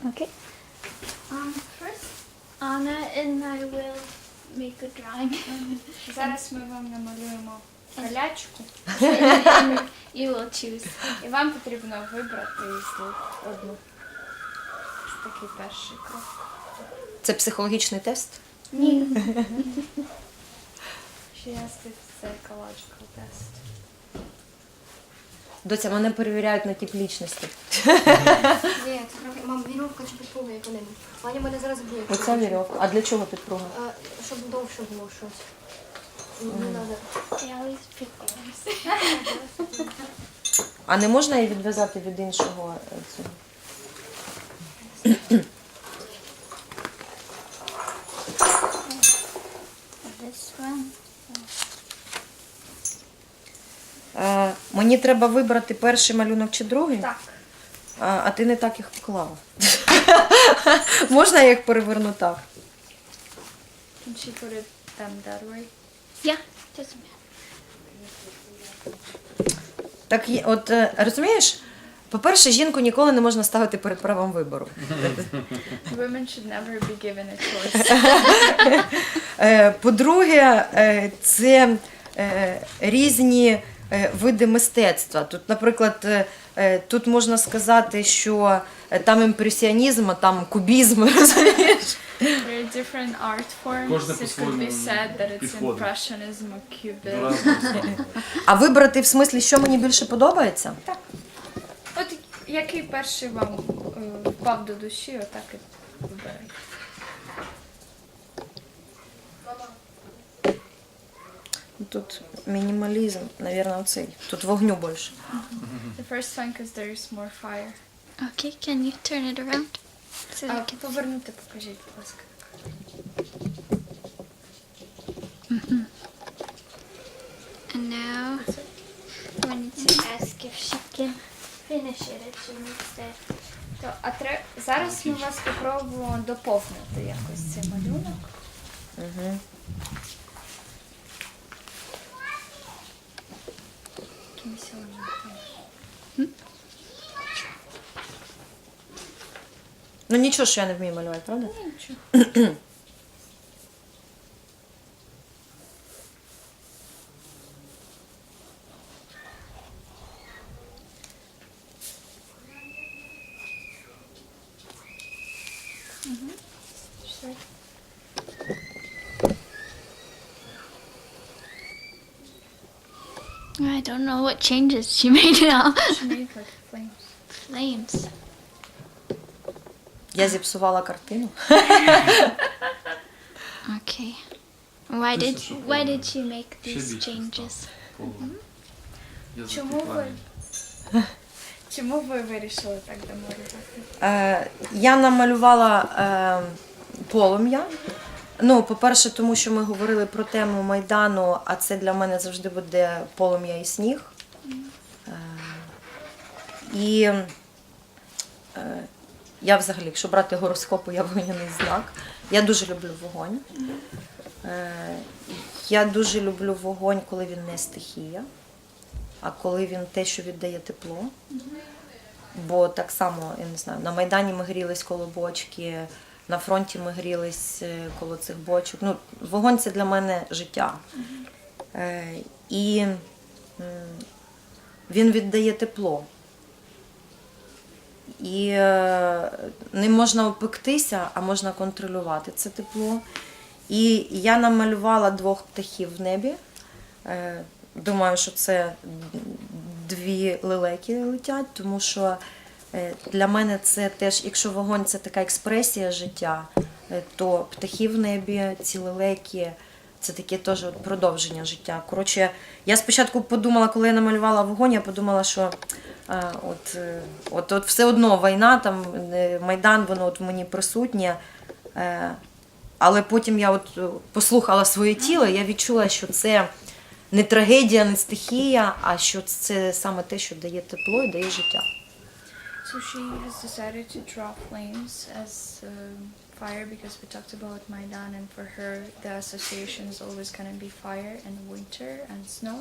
Okay. First, Anna and I will make a drawing. зараз ми вам намалюємо колячку, And you will choose. і вам потрібно вибрати з них одну. Це такий перший крок. Це психологічний тест? Ні. She asked if it's a ecological test. Доця, мене перевіряють на тип лічності. Ні, це трохи, мам, вірьовка чи підпруга, як вони. Ваня мене зараз б'є. Оця вірьовка. А для чого підпруга? Щоб довше було щось. Не треба. I always pick arms. А не можна її відв'язати від іншого цього? This one. Мені треба вибрати перший малюнок чи другий? Так. А ти не так їх поклала. Можна я їх переверну так? Can she put it that way? Yeah, doesn't matter. Так, от розумієш, по-перше, жінку ніколи не можна ставити перед правом вибору. Women should never be given a choice. По-друге, це різні види мистецтва. Тут, наприклад, тут можна сказати, що там імпресіонізм, а там кубізм, розумієш? There are different art forms. Кожне It could по-своєму be said that it's підходить. impressionism or До cubism. разного стану. А вибрати в смислі, що мені більше подобається? От який перший вам впав до душі, отак і вибирайте. Тут мінімалізм, мабуть, оцей. Тут вогню більше. The first one, because there is more fire. Okay, can you turn it around? So А I can... повернути, покажіть, будь ласка. And now I need to ask if she can finish it, if she needs to. Зараз ми вас спробуємо доповнити якось цей малюнок. Угу. Якимось елементом. Ну нічого, що я не вмію малювати, правда? Нічого. Все. I don't know what changes she made now. She made like flames. Flames. Я зіпсувала картину. Okay. Why did she make Ще these більше changes? стало. Я Чому ви? запікаю. Чому ви вирішили так домалювати? Я намалювала полум'я. Ну, по-перше, тому що ми говорили про тему Майдану, а це для мене завжди буде полум'я і сніг. І я взагалі, якщо брати гороскопи, я вогняний знак. Я дуже люблю вогонь. Я дуже люблю вогонь, коли він не стихія, а коли він те, що віддає тепло. Бо так само, я не знаю, на Майдані ми грілись коло бочки, на фронті ми грілись коло цих бочок. Ну, вогонь – це для мене життя. І він віддає тепло. І не можна опектися, а можна контролювати це тепло. І я намалювала 2 птахів в небі. Думаю, що це 2 лелеки летять, тому що для мене це теж, якщо вогонь – це така експресія життя, то птахи в небі, ці лелеки – це таке теж продовження життя. Коротше, я спочатку подумала, коли я намалювала вогонь, я подумала, що от все одно війна, там, Майдан, воно от в мені присутнє. Але потім я от послухала своє тіло, і я відчула, що це не трагедія, не стихія, а що це саме те, що дає тепло і дає життя. So she has decided to draw flames as fire because we talked about Maidan, and for her the association is always going to be fire and winter and snow.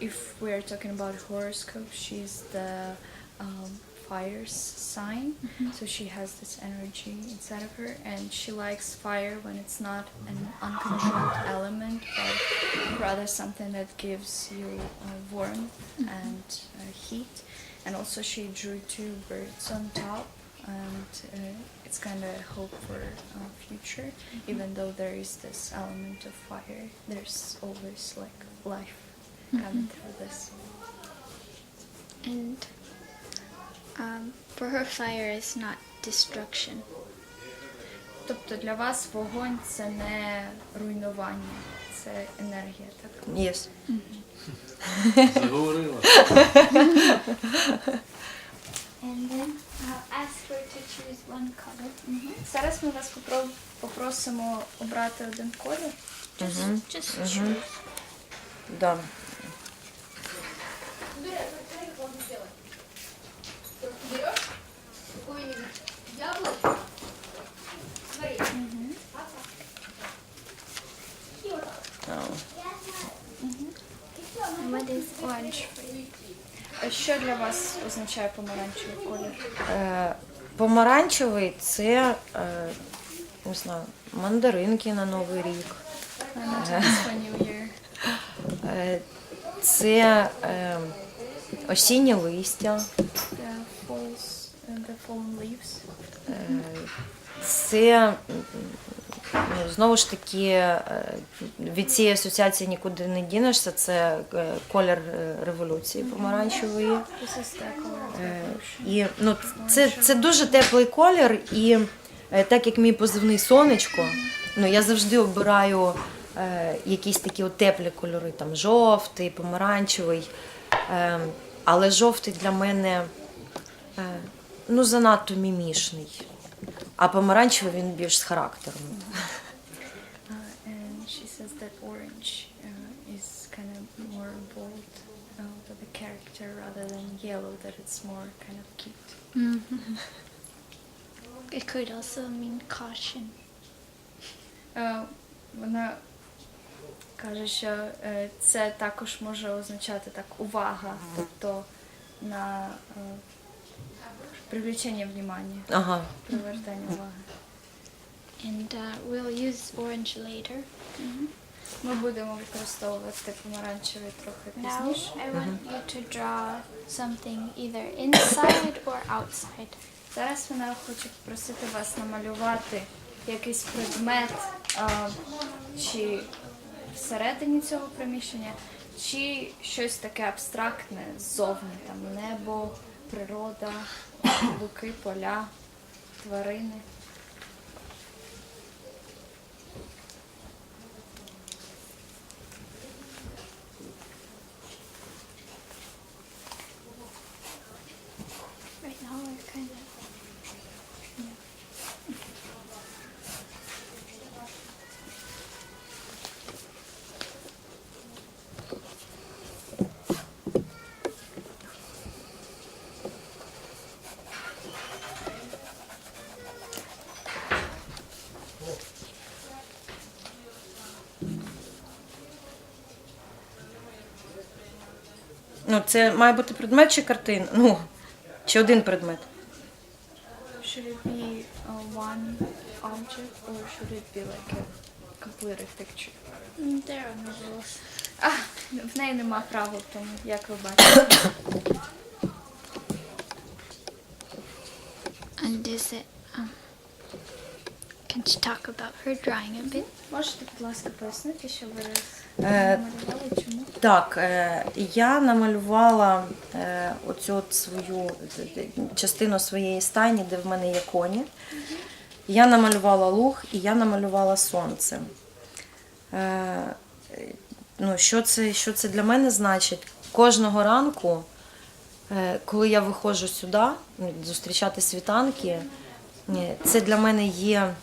If we're talking about horoscope, she's the fire's sign, so she has this energy inside of her, and she likes fire when it's not an uncontrolled element, but rather something that gives you warmth and heat. And also she drew 2 birds on top, and it's kind of hope for future. Even though there is this element of fire, there's always like life coming through this. And for her, fire is not destruction. Тобто для вас вогонь – це не руйнування, це енергія, так? Yes. Заговорила. And then I'll ask her to choose one color. Зараз ми вас попросимо обрати один колір. Just choose. Да. Берешь какое-нибудь яблоко, смотри, и вот так. And what is orange for you? Що для вас означає помаранчевий колір? Помаранчевий – це, не знаю, мандаринки на Новий рік. For New Year. Це осіннє листя. The fallen leaves. Це, знову ж таки, від цієї асоціації нікуди не дінешся. Це колір революції помаранчевої. This is the color of revolution. І це дуже теплий колір, і так як мій позивний сонечко, я завжди обираю якісь такі теплі кольори, там жовтий, помаранчевий. Але жовтий для мене занадто мімішний, а помаранчевий він більш з характером. And she says that orange is kind of more bold with the character rather than yellow, that it's more kind of cute. It could also mean caution. Вона каже, що це також може означати так увага, тобто на привлечення внимання, Ага. привертання уваги. And we'll use orange later. Ми будемо використовувати помаранчевий трохи Now пізніше. I want you to draw something either inside or outside. Зараз вона хоче попросити вас намалювати якийсь предмет, чи всередині цього приміщення, чи щось таке абстрактне ззовні, там небо, природа, луки, поля, тварини. Right now we're kind of Це має бути предмет чи картина? Чи один предмет? Should it be one object or should it be like a completed picture? there are no rules. В неї нема правил, тому як ви бачите. And is it? Can you talk about her drawing a bit? Можете, будь ласка, пояснити, що ви намалювали, чому? Так, я намалювала оцю свою частину своєї стайні, де в мене є коні. Я намалювала луг і я намалювала сонце. Що це для мене значить? Кожного ранку, коли я виходжу сюди, зустрічати світанки, це для мене є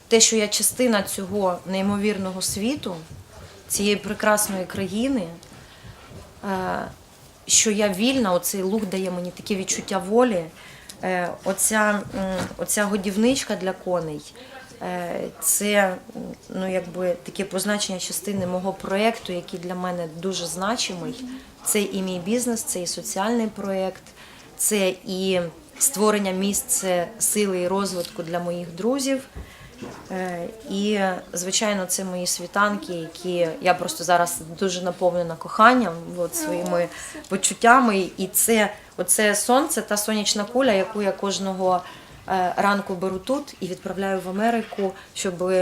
те, що я частина цього неймовірного світу, цієї прекрасної країни, що я вільна, оцей луг дає мені таке відчуття волі, оця годівничка для коней, Це ну, якби, таке позначення частини мого проєкту, який для мене дуже значимий. Це і мій бізнес, це і соціальний проєкт, це і створення місця сили і розвитку для моїх друзів. І, звичайно, це мої світанки, які я просто зараз дуже наповнена коханням, от, своїми почуттями. І це оце сонце, та сонячна куля, яку я кожного ранку беру тут і відправляю в Америку, щоб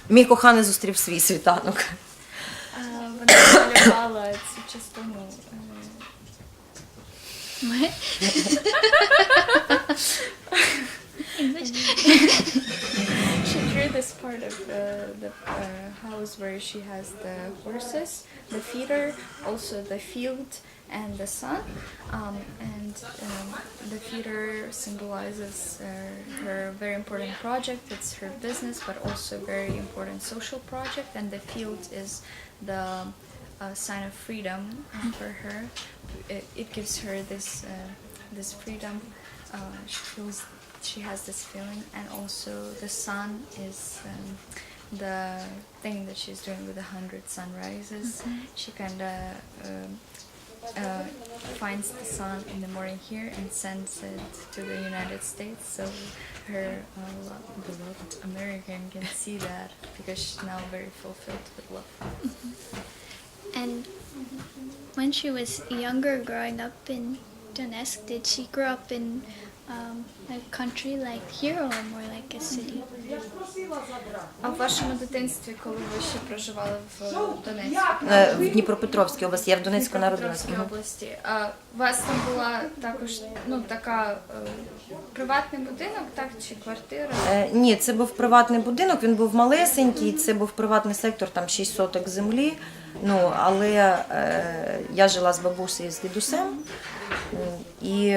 мій коханий зустрів свій світанок. Вона малювала цю частину. She drew this part of the house where she has the horses, the feeder, also the field and the sun. The feeder symbolizes her very important project. It's her business, but also very important social project. And the field is the sign of freedom for her. It gives her this freedom. She feels. She has this feeling, and also the sun is the thing that she's doing with 100 sunrises. She kind of finds the sun in the morning here and sends it to the United States, so her beloved American can see that, because she's now very fulfilled with love. And when she was younger, growing up in Donetsk, did she grow up in a country like here or more like a city? А в вашому дитинстві, коли ви ще проживали в Донецьку? В Дніпропетровській області, я в Донецьку народилася. Дніпропетровській області. А у вас там була також така приватний будинок, так, чи квартира? Ні, це був приватний будинок, він був малесенький, це був приватний сектор, там 6 соток землі. Ну, але я жила з бабусею і з дідусем, і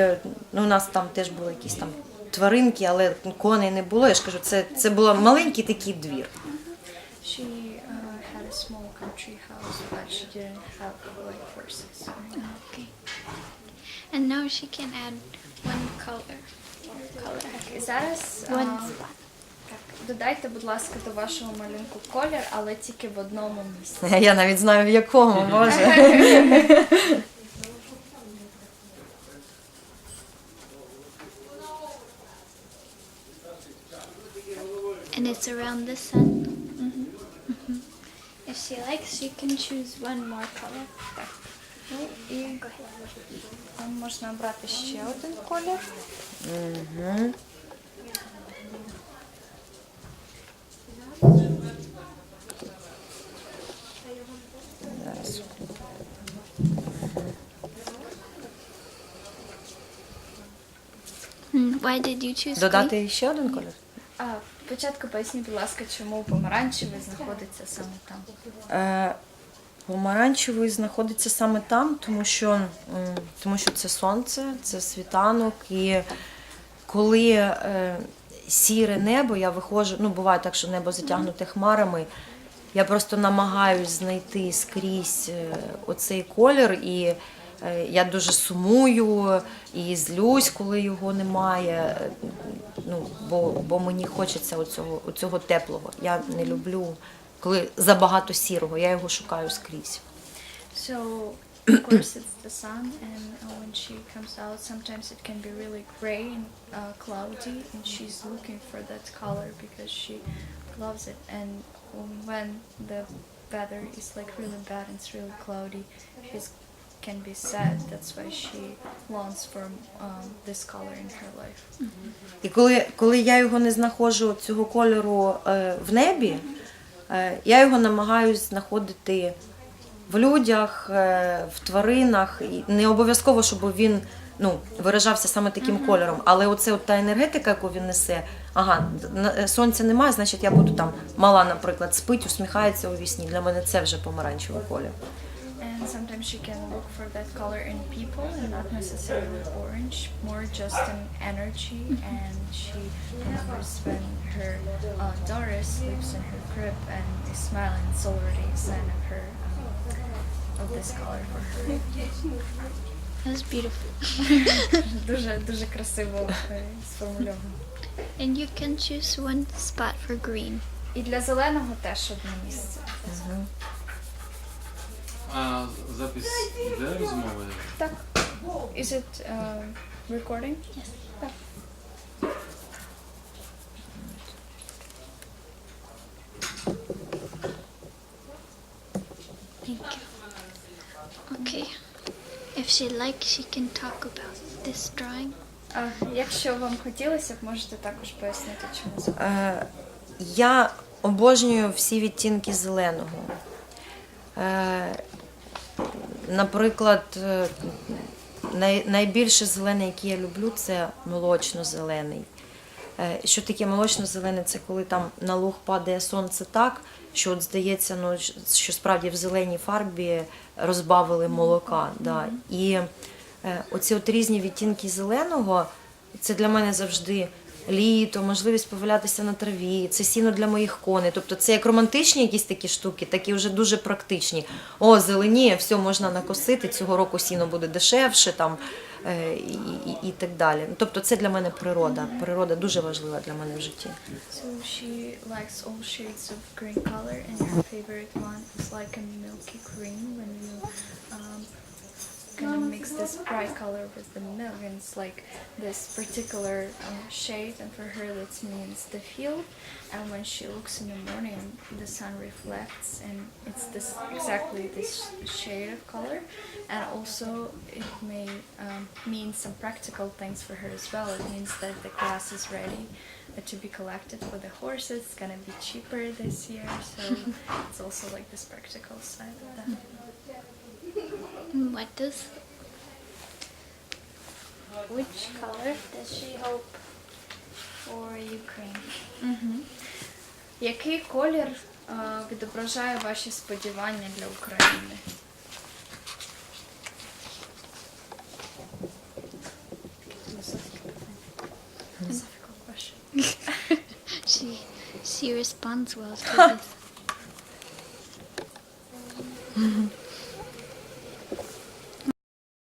ну, у нас там теж були якісь там тваринки, але коней не було. Я ж кажу, це був маленький такий двір. She had a small country house, but she didn't have like horses. Okay. And now she can add one color. І зараз One spot. додайте, будь ласка, до вашого малюнку колір, але тільки в одному місці. Я навіть знаю, в якому, може. And it's around the sun. If she likes, she can choose one more color. Ну, і можна обрати ще один колір. Зараз. Why did you choose green? Додати ще один колір? Спочатку поясніть, будь ласка, чому помаранчевий знаходиться саме там. Помаранчевий знаходиться саме там, тому що це сонце, це світанок. І коли сіре небо, я виходжу, ну буває так, що небо затягнуте хмарами, я просто намагаюсь знайти скрізь оцей колір, і я дуже сумую і злюсь, коли його немає, ну, бо мені хочеться оцього теплого. Я не люблю, коли забагато сірого, я його шукаю скрізь. So, of course, it's the sun, and when she comes out, sometimes it can be really gray and cloudy, and she's looking for that color because she loves it. And when the weather is like really bad and it's really cloudy, she can be sad. That's why she longs for this color in her life. І коли я його не знаходжу, цього кольору в небі, я його намагаюсь знаходити в людях, в тваринах. І не обов'язково, щоб він виражався саме таким кольором. Але оце та енергетика, яку він несе, сонця немає, значить я буду там, мала, наприклад, спить, усміхається у вісні. Для мене це вже помаранчевий колір. And sometimes she can look for that color in people and not necessarily orange, more just an energy. And she remembers when her daughter sleeps in her crib and is smiling. It's already a sign of her, of this color for her. That was beautiful. Дуже, дуже красиво сформульовано. And you can choose one spot for green. І для зеленого теж одне місце. А запис йде розмови? Так. Is it recording? Yes. Так. Thank you. Okay. If she likes, she can talk about this drawing. Якщо вам хотілося б, можете також пояснити, чому це. Я обожнюю всі відтінки зеленого. Наприклад, найбільше зелений, який я люблю, це молочно-зелений. Що таке молочно-зелений? Це коли там на луг падає сонце так, що от здається, ну, що справді в зеленій фарбі розбавили молока. Да. І оці от різні відтінки зеленого, це для мене завжди літо, можливість повалятися на траві, це сіно для моїх коней. Тобто це як романтичні якісь такі штуки, так і вже дуже практичні. О, зеленіє, все можна накосити, цього року сіно буде дешевше там, і так далі. Тобто це для мене природа. Природа дуже важлива для мене в житті. So she likes all shades of green color, and her favorite one is like a milky cream when you kind of mix this bright color with the milk, and it's like this particular shade, and for her that means the field. And when she looks in the morning, the sun reflects, and it's this exactly this shade of color. And also it may mean some practical things for her as well. It means that the grass is ready to be collected for the horses. It's gonna be cheaper this year, so it's also like this practical side of that. What does? Which color does she hope for Ukraine? Який колір відображає ваші сподівання для України? Philosophical question. She responds well to this.